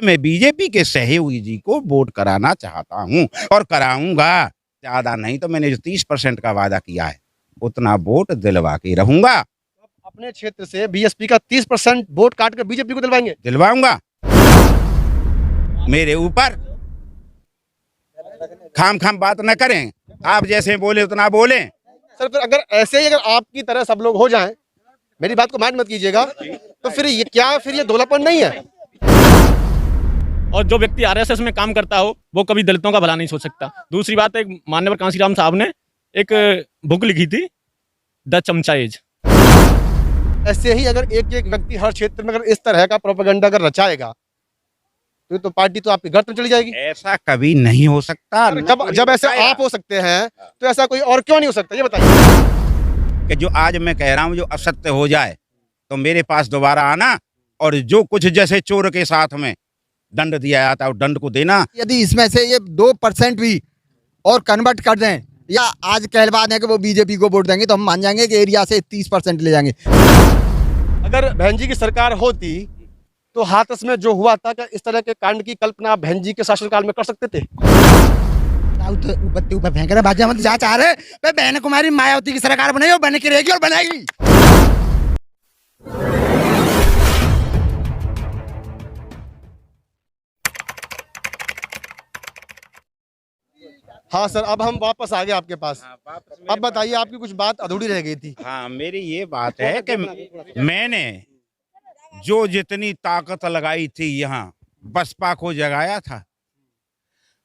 मैं बीजेपी के सहयोगी जी को वोट कराना चाहता हूँ और कराऊंगा। ज्यादा नहीं तो मैंने जो 30% का वादा किया है उतना वोट दिलवा के रहूंगा। अपने क्षेत्र से बीएसपी का 30% वोट काट कर बीजेपी को दिलवाएंगे। दिलवाऊंगा। मेरे ऊपर खाम खाम बात न करें, आप जैसे बोले उतना बोले। सर फिर अगर ऐसे ही अगर आपकी तरह सब लोग हो जाएं, मेरी बात को माइंड मत कीजिएगा, तो फिर ये क्या, फिर ये दोलापन नहीं है? और जो व्यक्ति आरएसएस में काम करता हो वो कभी दलितों का भला नहीं सोच सकता। दूसरी बात, एक माननीय कांशीराम साहब ने एक बुक लिखी थी, द चमचा एज। ऐसे ही अगर एक एक व्यक्ति हर क्षेत्र में अगर इस तरह का प्रोपेगेंडा अगर रचाएगा तो पार्टी तो आपकी गर्त में चली जाएगी। ऐसा कभी नहीं हो सकता। जब ऐसे आप हो सकते हैं तो ऐसा कोई और क्यों नहीं हो सकता, ये बताइए। कि जो आज मैं कह रहा हूँ जो असत्य हो जाए तो मेरे पास दोबारा आना, और जो कुछ जैसे चोर के साथ में दंड दिया जाता है उस दंड को देना। यदि इसमें से ये 2% भी और कन्वर्ट कर दें, या आज कहलवा दें कि वो बीजेपी को वोट देंगे, तो हम मान जाएंगे कि एरिया से 30% ले जाएंगे। अगर बहन जी की सरकार होती तो हाथरस में जो हुआ था, क्या इस तरह के कांड की कल्पना आप बहन जी के शासनकाल में कर सकते थे? बत्ती ऊपर फेंक रहे, बाजा मत जा चाह रहे। बहन कुमारी मायावती की सरकार बनाई, वो बन के रहेगी और बनाएगी। हाँ सर, अब हम वापस आ गए आपके पास। अब बताइए, आपकी कुछ बात अधूरी रह गई थी। हाँ, मेरी ये बात है कि मैंने जो जितनी ताकत लगाई थी यहाँ बसपा को जगाया था,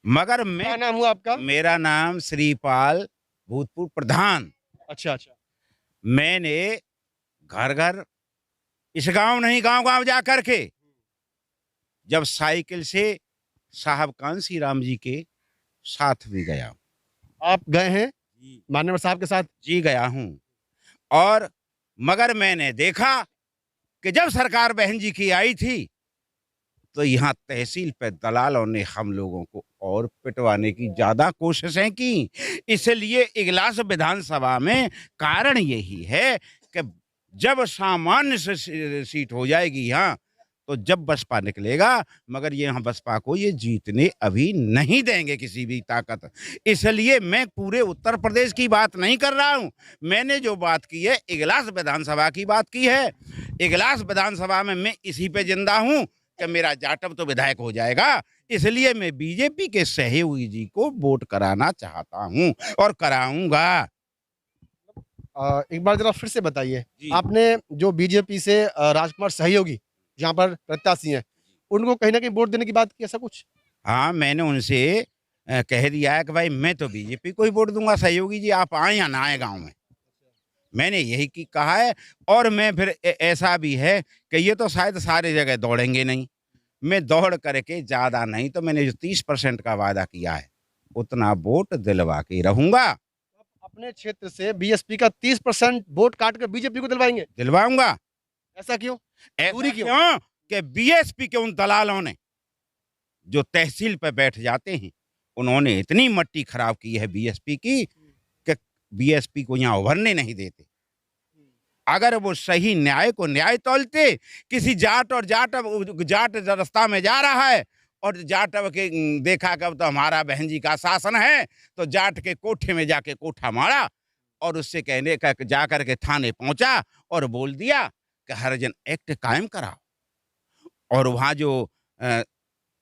मगर क्या नाम हुआ आपका? मेरा नाम श्रीपाल, भूतपूर्व प्रधान। अच्छा अच्छा। मैंने घर घर, इस गांव नहीं गांव गांव जा करके जब साइकिल से साहब कांशीराम जी के साथ भी गया। आप गए हैं माननीय साहब के साथ? जी गया हूं। और मगर मैंने देखा कि जब सरकार बहन जी की आई थी तो यहाँ तहसील पे दलालों ने हम लोगों को और पिटवाने की ज्यादा कोशिशें की। इसलिए इगलास विधानसभा में कारण यही है कि जब सामान्य से सीट हो जाएगी यहाँ तो जब बसपा निकलेगा, मगर ये यहाँ बसपा को ये जीतने अभी नहीं देंगे किसी भी ताकत। इसलिए मैं पूरे उत्तर प्रदेश की बात नहीं कर रहा हूँ, मैंने जो बात की है इगलास विधानसभा की बात की है। इगलास विधानसभा में मैं इसी पे जिंदा हूँ कि मेरा जाटव तो विधायक हो जाएगा। इसलिए मैं बीजेपी के सहयोगी जी को वोट कराना चाहता हूँ और कराऊंगा। एक बार जरा फिर से बताइए, जी। आपने जो बीजेपी से राजकुमार सहयोगी जहाँ पर प्रत्याशी हैं, उनको कहीं ना कहीं वोट देने की बात की, ऐसा कुछ? हाँ, मैंने उनसे कह दिया है कि भाई मैं तो बीजेपी को ही वोट दूंगा, सहयोगी जी आप आए या ना आए गांव में, मैंने यही की कहा है। और मैं फिर ऐसा भी है कि ये तो शायद सारे जगह दौड़ेंगे नहीं, मैं दौड़ करके ज्यादा नहीं तो मैंने जो 30% का वादा किया है उतना वोट दिलवा के रहूंगा। अपने क्षेत्र से बीएसपी का 30% वोट काट कर बीजेपी को दिलवाएंगे? दिलवाऊंगा। ऐसा क्यों? ऐसा क्यों कि बीएसपी के उन दलालों ने जो तहसील पे बैठ जाते हैं, उन्होंने इतनी मट्टी खराब की है बीएसपी की कि बीएसपी को यहाँ उभरने नहीं देते। अगर वो सही न्याय को न्याय तोलते, किसी जाट और जाट रास्ता में जा रहा है और जाट के देखा कब तो हमारा बहन जी का शासन है, तो जाट के कोठे में जाके कोठा मारा और उससे कहने का जा करके थाने पहुंचा और बोल दिया कि हरिजन एक्ट कायम कराओ। और वहाँ जो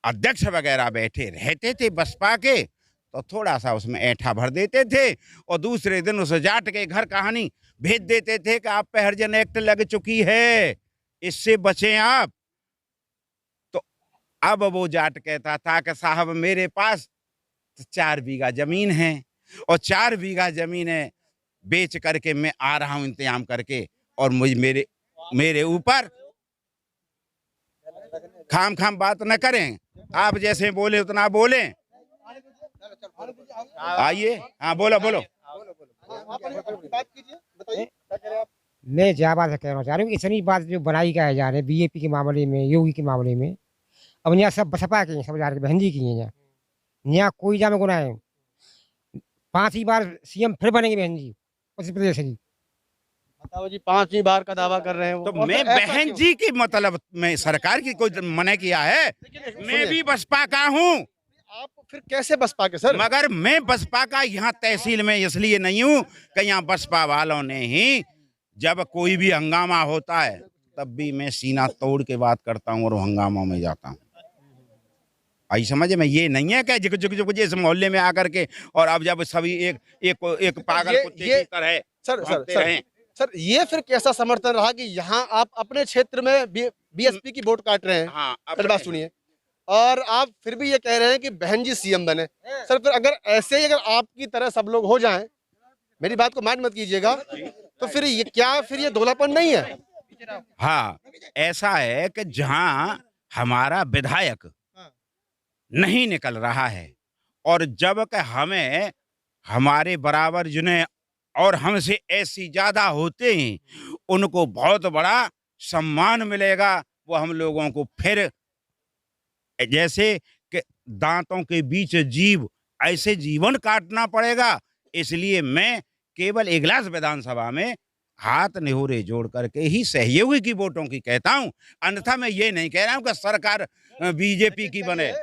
अध्यक्ष वगैरह बैठे रहते थे बसपा के, तो थोड़ा सा उसमें ऐठा भर देते थे और दूसरे दिन उस जाट के घर कहानी भेज देते थे कि आप पे हरिजन एक्ट लग चुकी है, इससे बचें आप। तो अब वो जाट कहता था कि साहब मेरे पास 4 बीघा जमीन है और 4 बीघा जमीन है, बेच करके मैं आ रहा हूं इंतजाम करके, और मुझे मेरे ऊपर खाम खाम बात न करें, आप जैसे बोले उतना बोले। आइए, हाँ बोलो बोलो। मैं क्या बात कहना चाह रहा हूँ, इतनी बात जो बनाई का है जा रहे बीजेपी के मामले में, योगी के मामले में, अब यहाँ सब बसपा के सब जा रहे बहन जी की हैं, यहाँ कोई जामे गुना है। 5 ही बार सीएम फिर बनेंगे बहन जी उत्तर प्रदेश जी। ताऊ जी 5वीं बार का दावा कर रहे हैं वो। तो और मैं फिर ऐसा बहन क्यों? जी की मतलब मैं सरकार की कोई मना किया है? लेकिन मैं भी बसपा का हूँ, आप फिर कैसे बसपा के सर? मगर मैं बसपा का यहाँ तहसील में इसलिए नहीं हूँ कि यहाँ बसपा वालों ने ही जब कोई भी हंगामा होता है तब भी मैं सीना तोड़ के बात करता हूँ और हंगामा में जाता हूँ। आई समझ में? ये नहीं है कि जुग इस मोहल्ले में आकर के और अब जब सभी एक पागल कुत्ते की तरह सर भागते रहें। सर ये फिर कैसा समर्थन रहा कि यहाँ आप अपने क्षेत्र में बीएसपी की वोट काट रहे हैं? हाँ, पहली बात सुनिए, और आप फिर भी ये कह रहे हैं कि बहन जी सीएम बने। सर फिर अगर ऐसे ही अगर आपकी तरह सब लोग हो जाएं, मेरी बात को मान मत कीजिएगा, तो फिर ये क्या फिर ये दोगलापन नहीं है? हाँ, ऐसा है कि जहाँ हमारा विधायक नहीं निकल रहा है और जब कि हमें हमारे बराबर जिन्हें और हमसे ऐसी ज्यादा होते हैं उनको बहुत बड़ा सम्मान मिलेगा, वो हम लोगों को फिर जैसे कि दांतों के बीच जीभ ऐसे जीवन काटना पड़ेगा। इसलिए मैं केवल इगलास विधानसभा में हाथ निहोरे जोड़ करके ही सहयोगी की वोटों की कहता हूं, अन्यथा मैं ये नहीं कह रहा हूं कि सरकार बीजेपी की बने।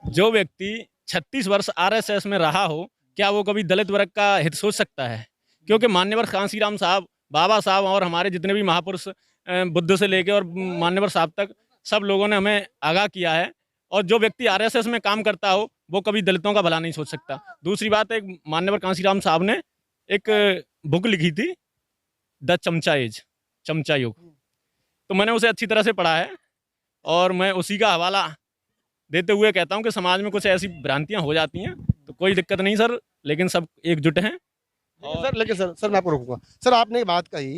जो व्यक्ति 36 वर्ष आरएसएस में रहा हो, क्या वो कभी दलित वर्ग का हित सोच सकता है? क्योंकि मान्यवर कांसीराम साहब, बाबा साहब और हमारे जितने भी महापुरुष बुद्ध से लेके और मान्यवर साहब तक सब लोगों ने हमें आगाह किया है। और जो व्यक्ति आरएसएस में काम करता हो वो कभी दलितों का भला नहीं सोच सकता। दूसरी बात, एक मान्यवर कांसीराम साहब ने एक बुक लिखी थी, द चमचा एज, चमचा युग, तो मैंने उसे अच्छी तरह से पढ़ा है और मैं उसी का हवाला देते हुए कहता हूं कि समाज में कुछ ऐसी भ्रांतियां हो जाती हैं तो कोई दिक्कत नहीं सर, लेकिन सब एकजुट हैं। लेकिन सर मैं आपको रोकूंगा। सर आपने एक बात कही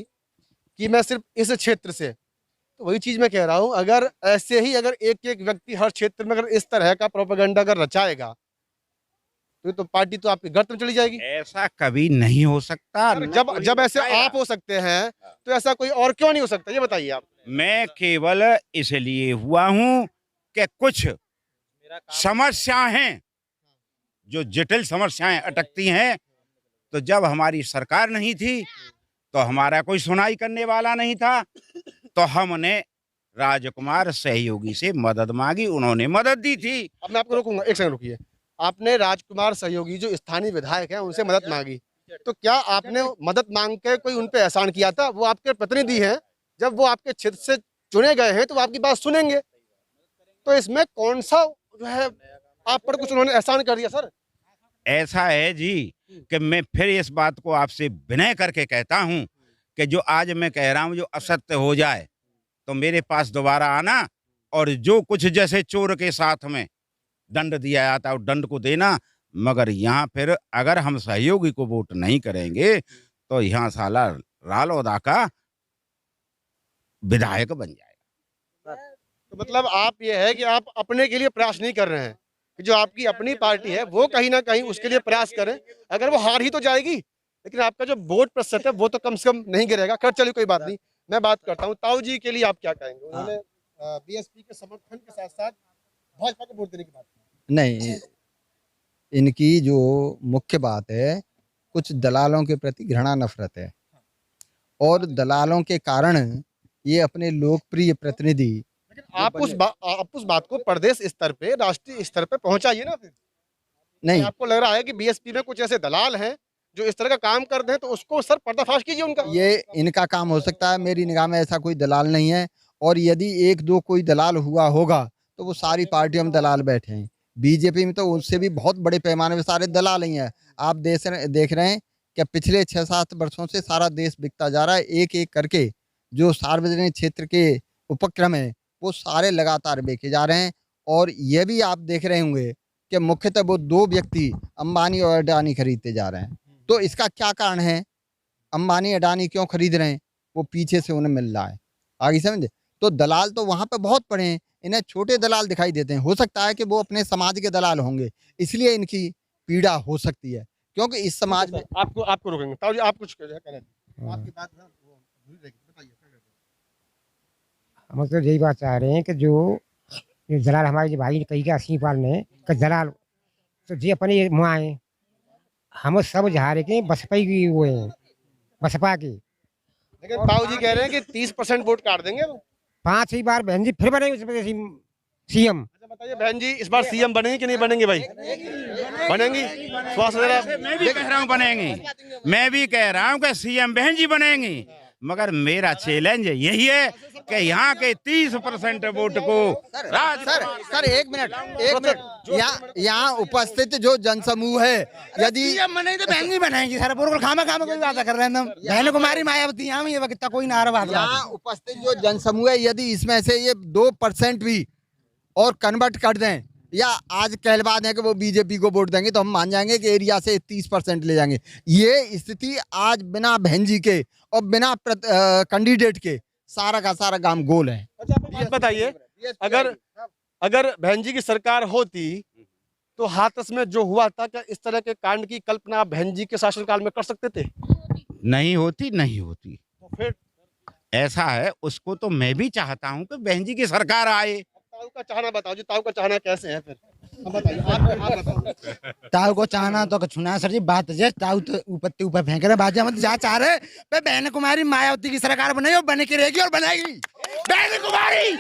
कि मैं सिर्फ इस क्षेत्र से, तो वही चीज मैं कह रहा हूँ, अगर ऐसे ही अगर एक एक व्यक्ति हर क्षेत्र में अगर इस तरह का प्रोपेगेंडा अगर रचाएगा तो पार्टी तो आपकी गर्त में चली जाएगी। ऐसा कभी नहीं हो सकता। जब ऐसे आप हो सकते हैं तो ऐसा कोई और क्यों नहीं हो सकता, ये बताइए आप। मैं केवल इसलिए हुआ हूं कि कुछ समस्याएं हैं जो जटिल समस्याएं अटकती हैं, तो जब हमारी सरकार नहीं थी तो हमारा कोई सुनाई करने वाला नहीं था, तो हमने राजकुमार सहयोगी से मदद मांगी, उन्होंने मदद दी थी। अब मैं आपको रोकूंगा, एक सेकंड रुकिए। आपने राजकुमार सहयोगी जो स्थानीय विधायक हैं उनसे मदद मांगी, तो क्या आपने मदद मांग के कोई उन पे एहसान किया था? वो आपके प्रतिनिधि हैं, जब वो आपके क्षेत्र से चुने गए हैं तो वो आपकी बात सुनेंगे। तो इसमें कौन सा जो है आप पर कुछ उन्होंने एहसान कर दिया सर? ऐसा है जी कि मैं फिर इस बात को आपसे विनय करके कहता हूं कि जो आज मैं कह रहा हूं जो असत्य हो जाए तो मेरे पास दोबारा आना, और जो कुछ जैसे चोर के साथ में दंड दिया जाता है दंड को देना, मगर यहाँ फिर अगर हम सहयोगी को वोट नहीं करेंगे तो यहाँ साला रालोदा का विधायक बन जाएगा। तो मतलब आप ये है कि आप अपने के लिए प्रयास नहीं कर रहे हैं, कि जो आपकी अपनी पार्टी है वो कहीं ना कहीं उसके लिए प्रयास करें। अगर वो हार ही तो जाएगी, लेकिन आपका जो वोट प्रतिशत है वो तो कम से कम नहीं गिरेगा। खैर चलिए कोई बात नहीं, मैं बात करता हूँ ताऊ जी के लिए आप क्या कहेंगे? उन्होंने बीएसपी के समर्थन के साथ साथ भाजपा को वोट देने की बात की। नहीं, इनकी जो मुख्य बात है, कुछ दलालों के प्रति घृणा नफरत है और दलालों के कारण ये अपने लोकप्रिय प्रतिनिधि, लेकिन आप उस बात को प्रदेश स्तर पे, राष्ट्रीय स्तर पे पहुंचाइए ना फिर। नहीं आपको लग रहा है कि बीएसपी में कुछ ऐसे दलाल हैं जो इस तरह का काम कर रहे हैं, तो उसको सर पर्दाफाश कीजिए उनका। ये इनका काम हो सकता है, मेरी निगाह में ऐसा कोई दलाल नहीं है। और यदि एक दो कोई दलाल हुआ होगा तो वो सारी पार्टियों में दलाल बैठे हैं। बीजेपी में तो उससे भी बहुत बड़े पैमाने में सारे दलाल ही हैं। आप देख रहे हैं कि पिछले 6-7 वर्षों से सारा देश बिकता जा रहा है। एक एक करके जो सार्वजनिक क्षेत्र के उपक्रम हैं वो सारे लगातार बेचे जा रहे हैं। और ये भी आप देख रहे होंगे कि मुख्यतः वो 2 व्यक्ति अंबानी और अडानी खरीदते जा रहे हैं। तो इसका क्या कारण है? अंबानी अडानी क्यों खरीद रहे हैं? वो पीछे से उन्हें मिल रहा है, आगे समझे। तो दलाल तो वहाँ पे बहुत पड़े हैं, इन्हें छोटे दलाल दिखाई देते हैं। हो सकता है कि वो अपने समाज के दलाल होंगे, इसलिए इनकी पीड़ा हो सकती है, क्योंकि इस समाज में आपको रोकेंगे। ताऊ जी आप कुछ कहना चाहें? आपकी बात ना वो भूल जाएगी, बताइए। हम तो यही बात चाह रहे हैं कि जो ये दलाल हमारे जो भाई कही का अस्सी पाल ने कि दलाल तो जी अपने मुआए हम सब झारे के बसपा की वो हैं, बसपा के लेकिन ताऊ जी कह रहे हैं कि 30% वोट काट देंगे वो। 5 बार बहन जी फिर बनेंगे उत्तर प्रदेश सीएम। अच्छा बताइए बहन जी, इस बार सीएम बनेंगे कि नहीं बनेंगे भाई? बनेंगी? स्वास्थ्य जरा मैं भी कह रहा हूँ बनेंगी, मैं भी कह रहा हूँ कि सीएम बहन जी बनेंगी, मगर मेरा चैलेंज यही है कि यहाँ के 30% वोट को सर एक मिनट यहाँ उपस्थित जो जनसमूह है, यदि बनेगी तो बहन जी बनाएंगी सर, बिल्कुल खामा कोई बात कर रहे हैं हम। बहन कुमारी मायावती यहाँ ये वक्त कोई नारा बात यहाँ उपस्थित जो जनसमूह है, यदि इसमें से ये 2% भी और कन्वर्ट कर दें या आज कहलवा दें कि वो बीजेपी को वोट देंगे, तो हम मान जाएंगे कि एरिया से 30% ले जाएंगे। ये स्थिति आज बिना बहन जी के और बिना कैंडिडेट के सारा का सारा काम गोल है। अच्छा आप बात बताइए, अगर बहन जी की सरकार होती तो हाथरस में जो हुआ था, क्या इस तरह के कांड की कल्पना आप बहन जी के शासनकाल में कर सकते थे? नहीं होती, नहीं होती। तो फिर ऐसा है, उसको तो मैं भी चाहता हूँ कि बहन जी की सरकार आए। ताऊ का चाहना बताओ जी, ताऊ का चाहना कैसे है फिर? अब बताइए, आप बताओ। ताऊ को चाहना तो छुना सर जी बात है, ताऊ तो ऊपर फेंक रहे बाजा मत जा चाह रहे पे बहन कुमारी मायावती की सरकार बने और बने की रहेगी और बनाएगी बहन कुमारी